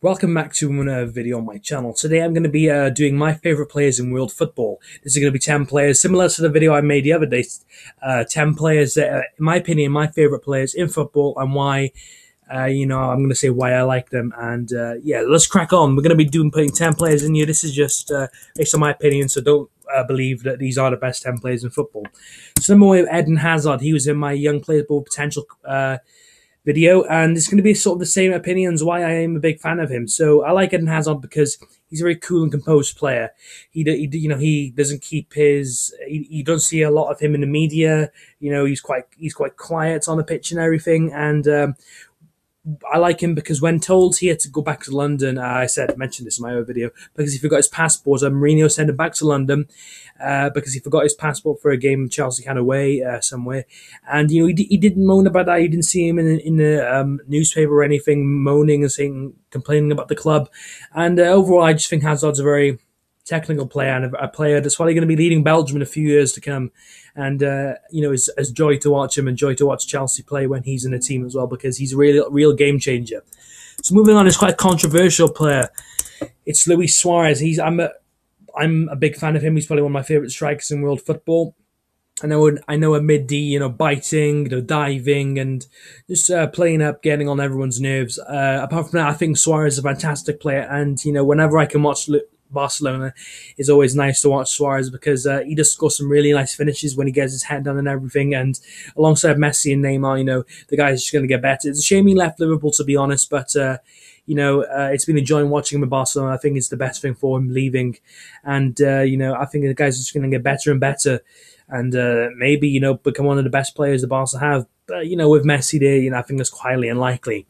Welcome back to another video on my channel. Today I'm going to be doing my favourite players in world football. This is going to be 10 players, similar to the video I made the other day. 10 players that, in my opinion, my favourite players in football and why, I'm going to say why I like them. And yeah, let's crack on. We're going to be putting 10 players in here. This is just based on my opinion, so don't believe that these are the best 10 players in football. So number one, Eden Hazard. He was in my young players ball potential video, and it's going to be sort of the same opinions why I am a big fan of him. So I like Eden Hazard because he's a very cool and composed player. He doesn't keep his. You don't see a lot of him in the media. He's quite quiet on the pitch and everything. And I like him because when told he had to go back to London, I mentioned this in my other video, because he forgot his passport. Mourinho sent him back to London because he forgot his passport for a game Chelsea had away somewhere. And he didn't moan about that. You didn't see him in the newspaper or anything moaning and complaining about the club. And overall, I just think Hazard's a very technical player and a player that's probably going to be leading Belgium in a few years to come. And it's joy to watch him and joy to watch Chelsea play when he's in the team as well, because he's a real game changer. So moving on, it's quite a controversial player. It's Luis Suarez. I'm a big fan of him. He's probably one of my favourite strikers in world football. I know amid the biting, diving, and just playing up, getting on everyone's nerves. Apart from that, I think Suarez is a fantastic player, and whenever I can watch Barcelona, it's always nice to watch Suarez because he does score some really nice finishes when he gets his head done and everything. And alongside Messi and Neymar, the guy's just going to get better. It's a shame he left Liverpool, to be honest, but it's been enjoying watching him in Barcelona. I think it's the best thing for him leaving, and I think the guy's just going to get better and better, and maybe become one of the best players the Barca have. But with Messi there, I think that's highly unlikely.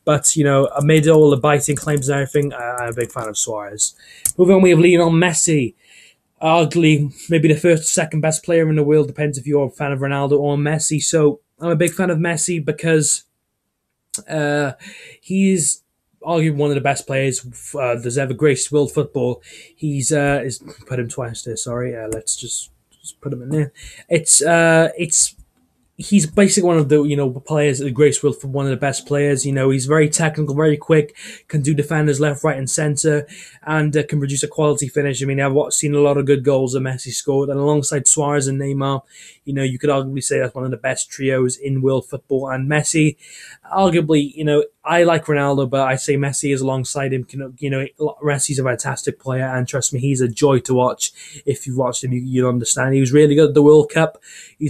But amid all the biting claims and everything, I'm a big fan of Suarez. Moving on, we have Lionel Messi. Arguably, maybe the first or second best player in the world, depends if you're a fan of Ronaldo or Messi. So I'm a big fan of Messi because he's arguably one of the best players there's ever graced world football. He's put him twice there. Sorry, let's just put him in there. He's basically one of the players that grace world for one of the best players. He's very technical, very quick, can do defenders left, right, and centre, and can produce a quality finish. I've seen a lot of good goals that Messi scored, and alongside Suarez and Neymar, you could arguably say that's one of the best trios in world football. And Messi, arguably, I like Ronaldo, but I say Messi is alongside him. Messi's a fantastic player, and trust me, he's a joy to watch. If you've watched him, you'll understand. He was really good at the World Cup. He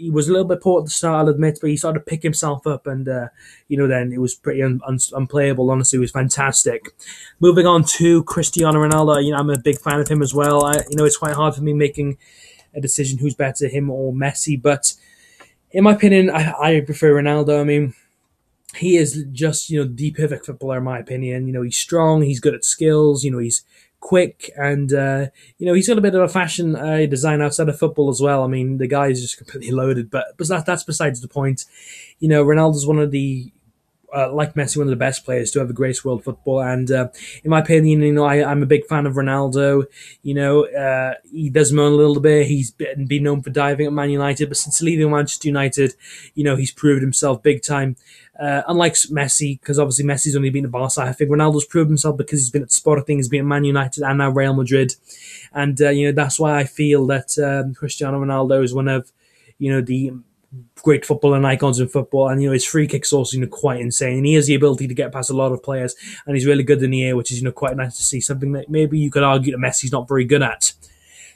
was a little bit poor at the start, I'll admit, but he started to pick himself up, and then it was pretty unplayable. Honestly, it was fantastic. Moving on to Cristiano Ronaldo, I'm a big fan of him as well. It's quite hard for me making a decision who's better, him or Messi, but in my opinion, I prefer Ronaldo. He is just, the perfect footballer in my opinion. He's strong, he's good at skills, he's quick, and, he's got a bit of a fashion design outside of football as well. The guy is just completely loaded, but that's besides the point. Ronaldo's one of the, like Messi, one of the best players to ever grace world football. And in my opinion, I'm a big fan of Ronaldo. He does moan a little bit. He's been known for diving at Man United, but since leaving Manchester United, he's proved himself big time. Unlike Messi, because obviously Messi's only been at Barca, I think Ronaldo's proved himself because he's been at Sporting, he's been at Man United, and now Real Madrid. And that's why I feel that Cristiano Ronaldo is one of the great footballing icons in football, and his free kicks also quite insane, and he has the ability to get past a lot of players, and he's really good in the air, which is quite nice to see, something that maybe you could argue that Messi's not very good at.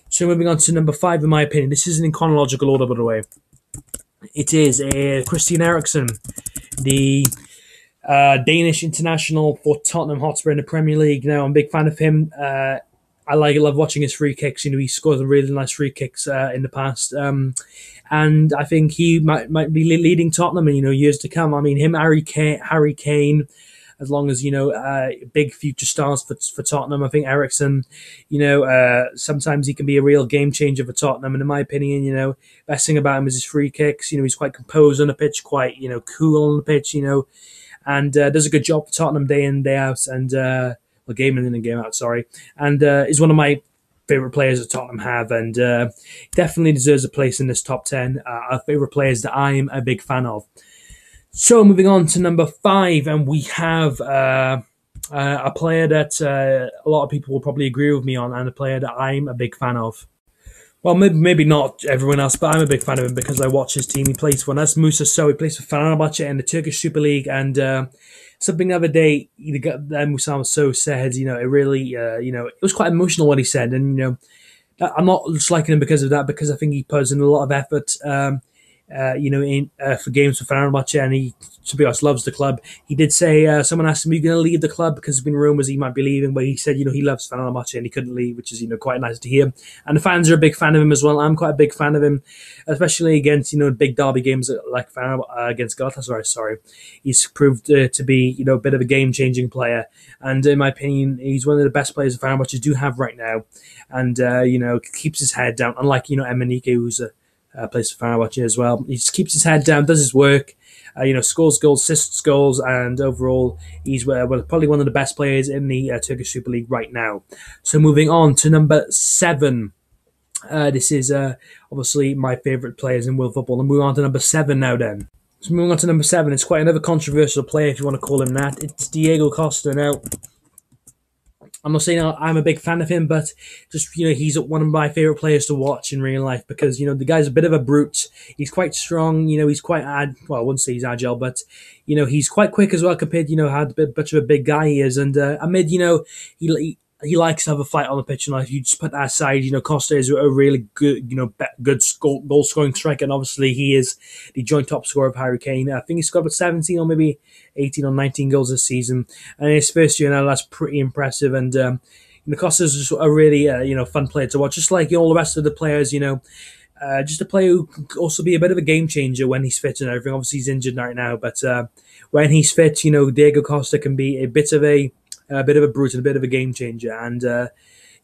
So moving on to number 5, in my opinion, this isn't in chronological order, by the way. It is Christian Eriksen, the Danish international for Tottenham Hotspur in the Premier League. Now, I'm a big fan of him. I love watching his free kicks. He scored really nice free kicks in the past. And I think he might be leading Tottenham in years to come. Harry Kane, as long as big future stars for Tottenham. I think Eriksen, sometimes he can be a real game changer for Tottenham. And in my opinion, best thing about him is his free kicks. He's quite composed on the pitch, quite cool on the pitch. And does a good job for Tottenham day in, day out, and game in and game out. Sorry, and is one of my favourite players that Tottenham have, and definitely deserves a place in this top 10 of favourite players that I'm a big fan of. So moving on to number 5, and we have A player that a lot of people will probably agree with me on, and a player that I'm a big fan of. Well, maybe not everyone else, but I'm a big fan of him because I watch his team. He plays for that's Musa So. He plays for Fenerbahce in the Turkish Super League, and something the other day, Musa So said, it really, it was quite emotional what he said, and I'm not just liking him because of that, because I think he puts in a lot of effort. For games for Fenerbahce, and he, to be honest, loves the club. He did say someone asked him, "Are you going to leave the club?" Because there's been rumours he might be leaving, but he said, he loves Fenerbahce and he couldn't leave, which is quite nice to hear. And the fans are a big fan of him as well. I'm quite a big fan of him, especially against big derby games like against Galatasaray. Sorry, he's proved to be a bit of a game changing player, and in my opinion, he's one of the best players Fenerbahce do have right now, and keeps his head down, unlike Emenike, who's a plays for Fenerbahce as well. He just keeps his head down, does his work, scores goals, assists goals, and overall, he's probably one of the best players in the Turkish Super League right now. So moving on to number 7. This is obviously my favourite players in world football. And moving on to number 7 now then. So moving on to number 7, it's quite another controversial player, if you want to call him that. It's Diego Costa. Now, I'm not saying I'm a big fan of him, but just he's one of my favorite players to watch in real life because the guy's a bit of a brute. He's quite strong. He's quite well, I wouldn't say he's agile, but he's quite quick as well compared how much of a big guy he is. And amid he likes to have a fight on the pitch, and if you just put that aside, Costa is a really good, good goal scoring striker, and obviously he is the joint top scorer of Harry Kane. I think he scored about 17 or maybe 18 or 19 goals this season, and in his first year now, that's pretty impressive. And Costa's just a really fun player to watch, just like all the rest of the players. Just a player who can also be a bit of a game changer when he's fit and everything. Obviously, he's injured right now, but when he's fit, Diego Costa can be a bit of a brute and a bit of a game changer. And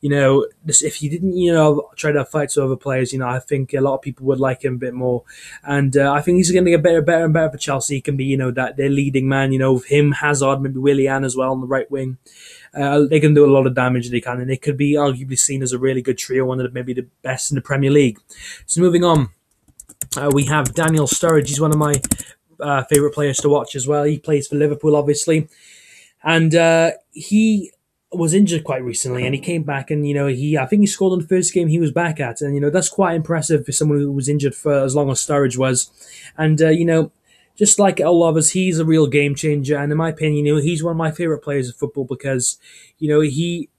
if you didn't try to fight some other players, I think a lot of people would like him a bit more. And I think he's going to get better and better for Chelsea. He can be that their leading man. With him, Hazard, maybe Willian as well on the right wing. They can do a lot of damage. They can, and they could be arguably seen as a really good trio, one of maybe the best in the Premier League. So moving on, we have Daniel Sturridge. He's one of my favourite players to watch as well. He plays for Liverpool, obviously. And he was injured quite recently, and he came back, and I think he scored on the first game he was back at, and that's quite impressive for someone who was injured for as long as Sturridge was. And just like all of us, he's a real game changer, and in my opinion, he's one of my favorite players of football because he.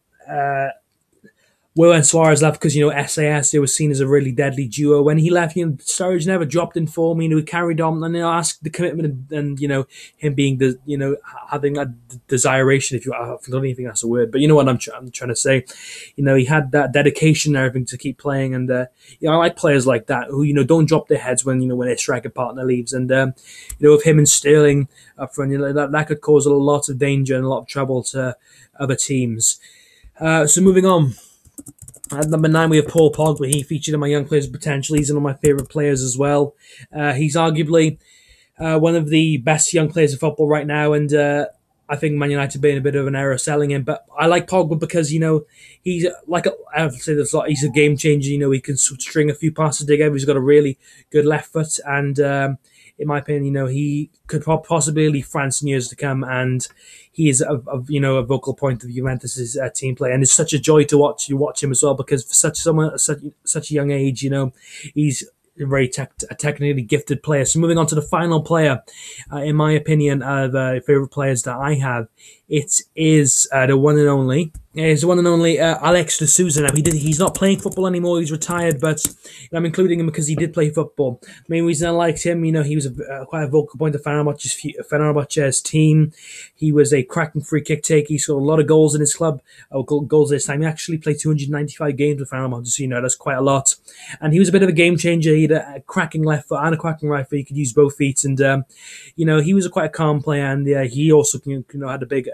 When Suarez left, because SAS, they were seen as a really deadly duo. When he left, Sturridge never dropped in form. He carried on, and asked the commitment, and him being the having that desiration. If I don't even think that's a word, but you know what I'm trying to say. He had that dedication and everything to keep playing, and I like players like that who don't drop their heads when when their striker partner leaves. And with him and Sterling up front, that could cause a lot of danger and a lot of trouble to other teams. So moving on. At number 9, we have Paul Pogba. He featured in my Young Players Potential. He's one of my favourite players as well. He's arguably one of the best young players of football right now, and I think Man United being a bit of an error selling him. But I like Pogba because he's like I would say there's a lot. He's a game changer. He can string a few passes together. He's got a really good left foot, and in my opinion, he could possibly leave France in years to come, and he is a vocal point of Juventus's team play, and it's such a joy to watch him as well because for such a young age, he's a very technically gifted player. So moving on to the final player, in my opinion, of favorite players that I have, it is the one and only. It's the one and only Alex de Souza. Now he's not playing football anymore. He's retired, but I'm including him because he did play football. The main reason I liked him, he was quite a vocal point of Fenerbahce's team. He was a cracking free kick taker. He scored a lot of goals in his club. Goals this time. He actually played 295 games with Fenerbahce, so that's quite a lot. And he was a bit of a game changer. He had a cracking left foot and a cracking right foot. He could use both feet, and he was quite a calm player. And he also had a big.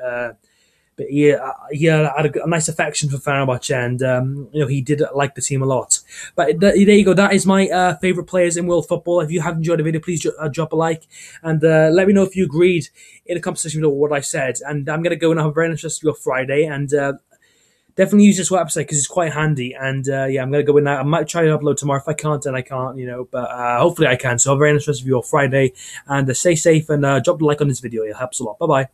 But he had a nice affection for Fenerbahce, and he did like the team a lot. But there you go. That is my favourite players in world football. If you have enjoyed the video, please drop a like, and let me know if you agreed in the comment section with what I said. And I'm going to go and have a very interesting Friday, and definitely use this website because it's quite handy. And I'm going to go in now. I might try to upload tomorrow. If I can't, then I can't, but hopefully I can. So have a very interesting Friday, and stay safe, and drop a like on this video. It helps a lot. Bye-bye.